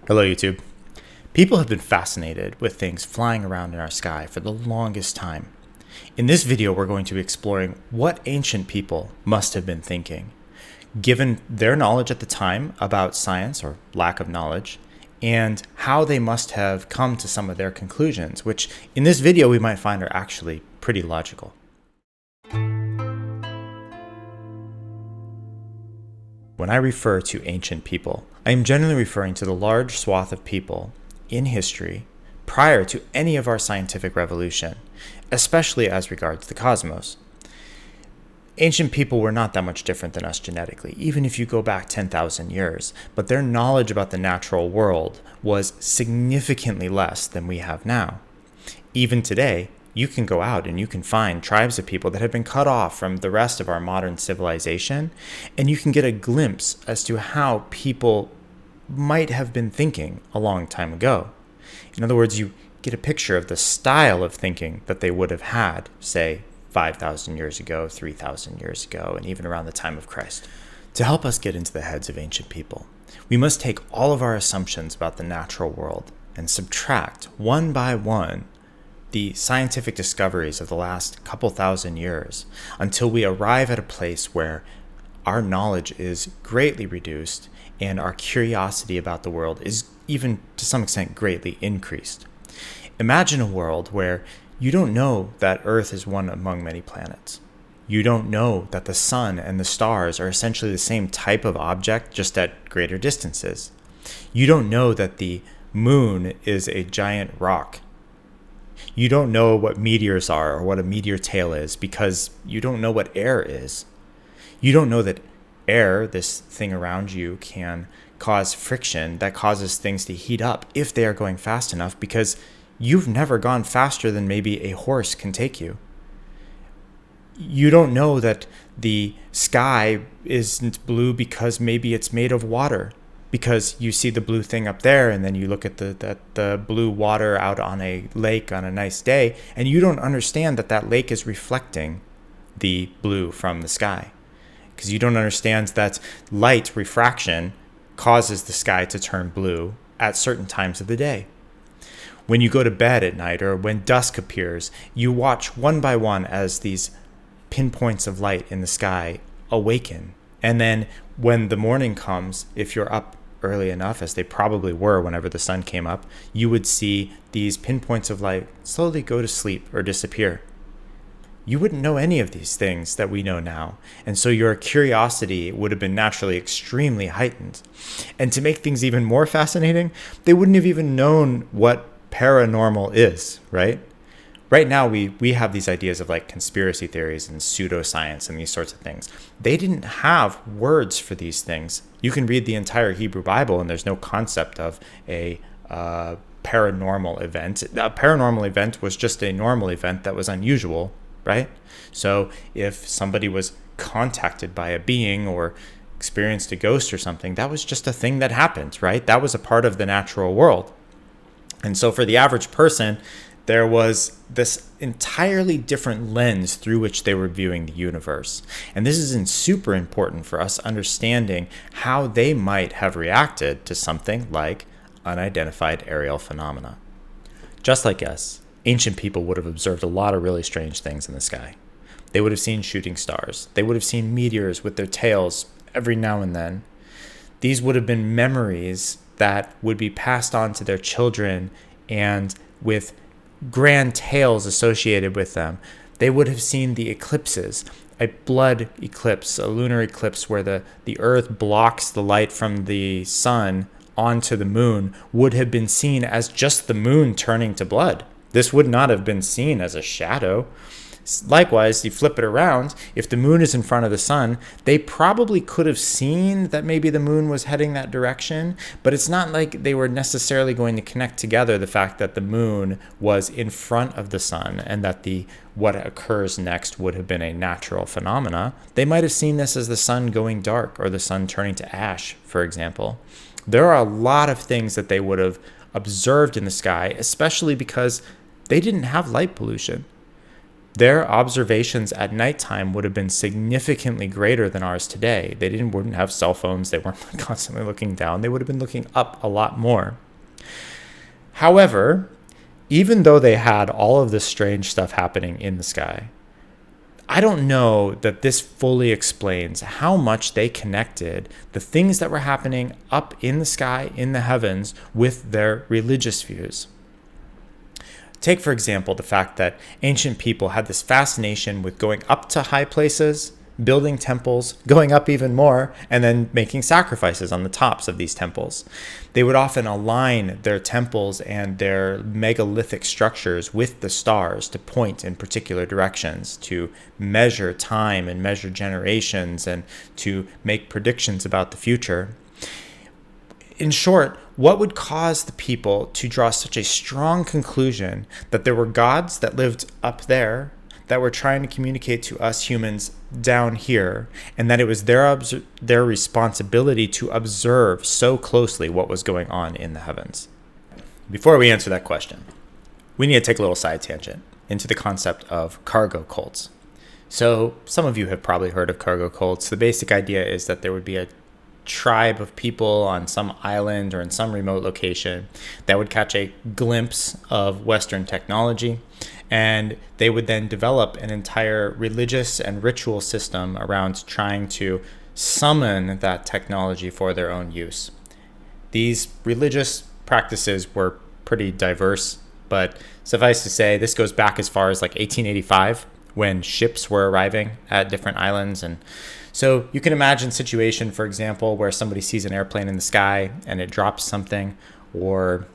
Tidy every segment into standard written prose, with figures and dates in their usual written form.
Hello, YouTube. People have been fascinated with things flying around in our sky for the longest time. In this video, we're going to be exploring what ancient people must have been thinking, given their knowledge at the time about science or lack of knowledge, and how they must have come to some of their conclusions, which in this video we might find are actually pretty logical. When I refer to ancient people, I am generally referring to the large swath of people in history prior to any of our scientific revolution, especially as regards the cosmos. Ancient people were not that much different than us genetically, even if you go back 10,000 years, but their knowledge about the natural world was significantly less than we have now. Even today, you can go out and you can find tribes of people that have been cut off from the rest of our modern civilization, and you can get a glimpse as to how people might have been thinking a long time ago. In other words, you get a picture of the style of thinking that they would have had, say, 5,000 years ago, 3,000 years ago, and even around the time of Christ. To help us get into the heads of ancient people, we must take all of our assumptions about the natural world and subtract one by one the scientific discoveries of the last couple thousand years until we arrive at a place where our knowledge is greatly reduced and our curiosity about the world is even to some extent greatly increased. Imagine a world where you don't know that Earth is one among many planets. You don't know that the sun and the stars are essentially the same type of object, just at greater distances. You don't know that the moon is a giant rock. You don't know what meteors are or what a meteor tail is because you don't know what air is. You don't know that air, this thing around you, can cause friction that causes things to heat up if they are going fast enough because you've never gone faster than maybe a horse can take you. You don't know that the sky isn't blue because maybe it's made of water, because you see the blue thing up there and then you look at the blue water out on a lake on a nice day, and you don't understand that that lake is reflecting the blue from the sky, because you don't understand that light refraction causes the sky to turn blue at certain times of the day. When you go to bed at night or when dusk appears, you watch one by one as these pinpoints of light in the sky awaken. And then when the morning comes, if you're up early enough, as they probably were whenever the sun came up, you would see these pinpoints of light slowly go to sleep or disappear. You wouldn't know any of these things that we know now, and so your curiosity would have been naturally extremely heightened. And to make things even more fascinating, they wouldn't have even known what paranormal is, right? Right now, we have these ideas of like conspiracy theories and pseudoscience and these sorts of things. They didn't have words for these things. You can read the entire Hebrew Bible and there's no concept of a paranormal event. A paranormal event was just a normal event that was unusual, right? So if somebody was contacted by a being or experienced a ghost or something, that was just a thing that happened, right? That was a part of the natural world. And so for the average person, there was this entirely different lens through which they were viewing the universe. And this is super important for us understanding how they might have reacted to something like unidentified aerial phenomena. Just like us, ancient people would have observed a lot of really strange things in the sky. They would have seen shooting stars. They would have seen meteors with their tails every now and then. These would have been memories that would be passed on to their children, and with grand tales associated with them. They would have seen the eclipses, a blood eclipse, a lunar eclipse where the earth blocks the light from the sun onto the moon, would have been seen as just the moon turning to blood. This would not have been seen as a shadow. Likewise, you flip it around, if the moon is in front of the sun, they probably could have seen that maybe the moon was heading that direction, but it's not like they were necessarily going to connect together the fact that the moon was in front of the sun and that what occurs next would have been a natural phenomena. They might have seen this as the sun going dark or the sun turning to ash, for example. There are a lot of things that they would have observed in the sky, especially because they didn't have light pollution. Their observations at nighttime would have been significantly greater than ours today. They wouldn't have cell phones. They weren't constantly looking down. They would have been looking up a lot more. However, even though they had all of this strange stuff happening in the sky, I don't know that this fully explains how much they connected the things that were happening up in the sky, in the heavens, with their religious views. Take, for example, the fact that ancient people had this fascination with going up to high places, building temples, going up even more, and then making sacrifices on the tops of these temples. They would often align their temples and their megalithic structures with the stars to point in particular directions, to measure time and measure generations and to make predictions about the future. In short, what would cause the people to draw such a strong conclusion that there were gods that lived up there that were trying to communicate to us humans down here, and that it was their responsibility to observe so closely what was going on in the heavens? Before we answer that question, we need to take a little side tangent into the concept of cargo cults. So some of you have probably heard of cargo cults. The basic idea is that there would be a tribe of people on some island or in some remote location that would catch a glimpse of Western technology, and they would then develop an entire religious and ritual system around trying to summon that technology for their own use. These religious practices were pretty diverse, but suffice to say, this goes back as far as like 1885, when ships were arriving at different islands. And so you can imagine a situation, for example, where somebody sees an airplane in the sky and it drops something, or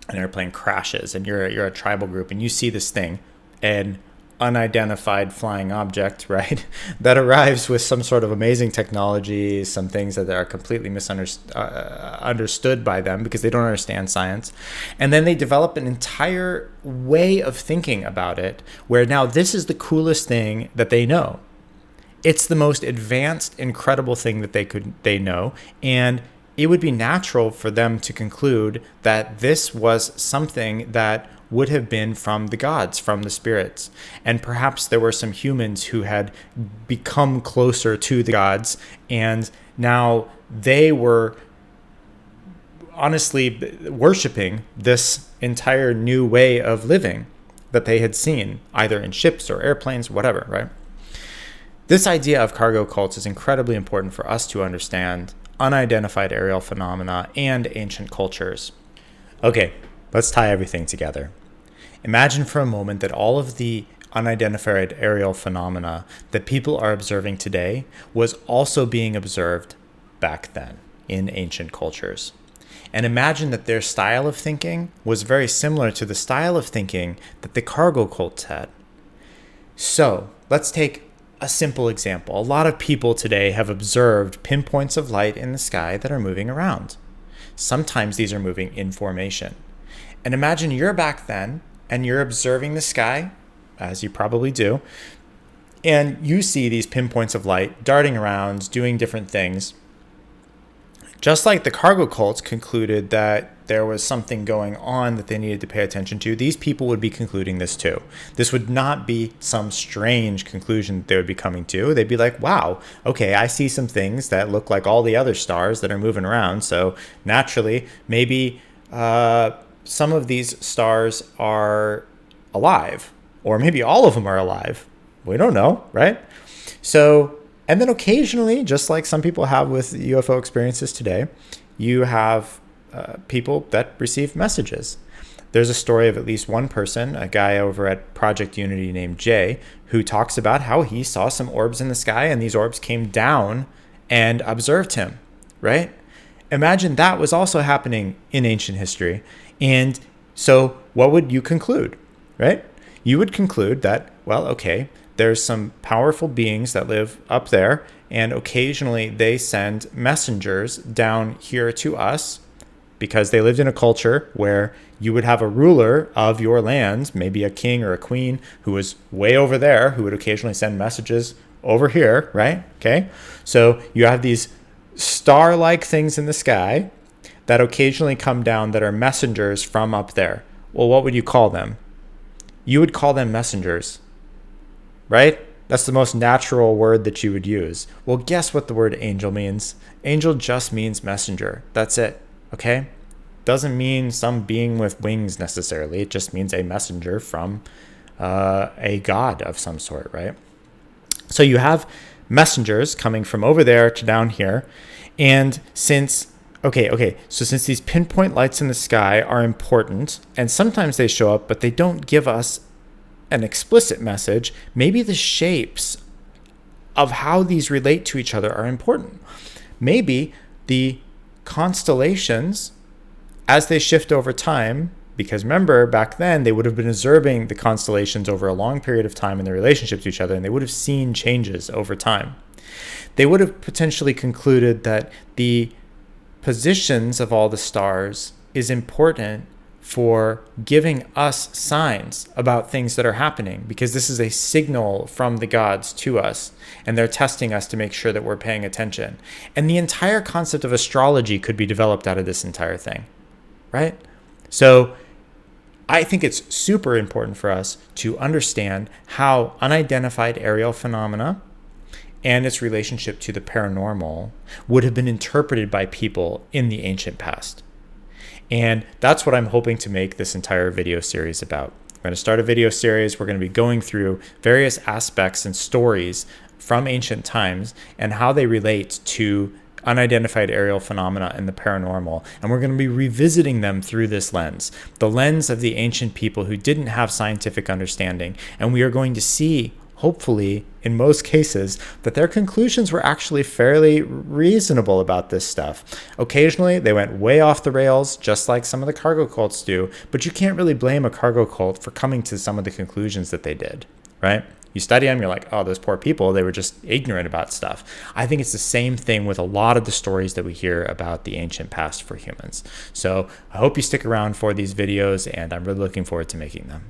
an airplane crashes, and you're a tribal group and you see this thing, an unidentified flying object, right, that arrives with some sort of amazing technology, some things that are completely misunderstood by them because they don't understand science. And then they develop an entire way of thinking about it where now this is the coolest thing that they know. It's the most advanced, incredible thing that they know, and it would be natural for them to conclude that this was something that would have been from the gods, from the spirits. And perhaps there were some humans who had become closer to the gods, and now they were honestly worshiping this entire new way of living that they had seen, either in ships or airplanes, whatever, right? This idea of cargo cults is incredibly important for us to understand unidentified aerial phenomena and ancient cultures. Okay, let's tie everything together. Imagine for a moment that all of the unidentified aerial phenomena that people are observing today was also being observed back then in ancient cultures. And imagine that their style of thinking was very similar to the style of thinking that the cargo cults had. So let's take a simple example. A lot of people today have observed pinpoints of light in the sky that are moving around. Sometimes these are moving in formation. And imagine you're back then and you're observing the sky, as you probably do, and you see these pinpoints of light darting around, doing different things. Just like the cargo cults concluded that there was something going on that they needed to pay attention to, these people would be concluding this too. This would not be some strange conclusion that they would be coming to. They'd be like, wow, okay, I see some things that look like all the other stars that are moving around. So naturally, maybe some of these stars are alive, or maybe all of them are alive. We don't know, right? So, and then occasionally, just like some people have with UFO experiences today, you have people that receive messages. There's a story of at least one person, a guy over at Project Unity named Jay, who talks about how he saw some orbs in the sky and these orbs came down and observed him, right? Imagine that was also happening in ancient history. And so what would you conclude, right? You would conclude that, well, okay, there's some powerful beings that live up there, and occasionally they send messengers down here to us because they lived in a culture where you would have a ruler of your land, maybe a king or a queen who was way over there, who would occasionally send messages over here, right? Okay, so you have these star-like things in the sky that occasionally come down that are messengers from up there. Well, what would you call them? You would call them messengers. right? That's the most natural word that you would use. Well, guess what the word angel means? Angel just means messenger. That's it, okay? Doesn't mean some being with wings necessarily. It just means a messenger from a god of some sort, right? So you have messengers coming from over there to down here. And since since these pinpoint lights in the sky are important, and sometimes they show up, but they don't give us an explicit message, maybe the shapes of how these relate to each other are important. Maybe the constellations, as they shift over time, because remember, back then, they would have been observing the constellations over a long period of time in their relationship to each other, and they would have seen changes over time. They would have potentially concluded that the positions of all the stars is important for giving us signs about things that are happening, because this is a signal from the gods to us, and they're testing us to make sure that we're paying attention. And the entire concept of astrology could be developed out of this entire thing, right? So I think it's super important for us to understand how unidentified aerial phenomena and its relationship to the paranormal would have been interpreted by people in the ancient past. And that's what I'm hoping to make this entire video series about. I'm going to start a video series. We're going to be going through various aspects and stories from ancient times and how they relate to unidentified aerial phenomena and the paranormal. And we're going to be revisiting them through this lens, the lens of the ancient people who didn't have scientific understanding. And we are going to see, hopefully, in most cases, that their conclusions were actually fairly reasonable about this stuff. Occasionally, they went way off the rails, just like some of the cargo cults do, but you can't really blame a cargo cult for coming to some of the conclusions that they did, right? You study them, you're like, oh, those poor people, they were just ignorant about stuff. I think it's the same thing with a lot of the stories that we hear about the ancient past for humans. So I hope you stick around for these videos, and I'm really looking forward to making them.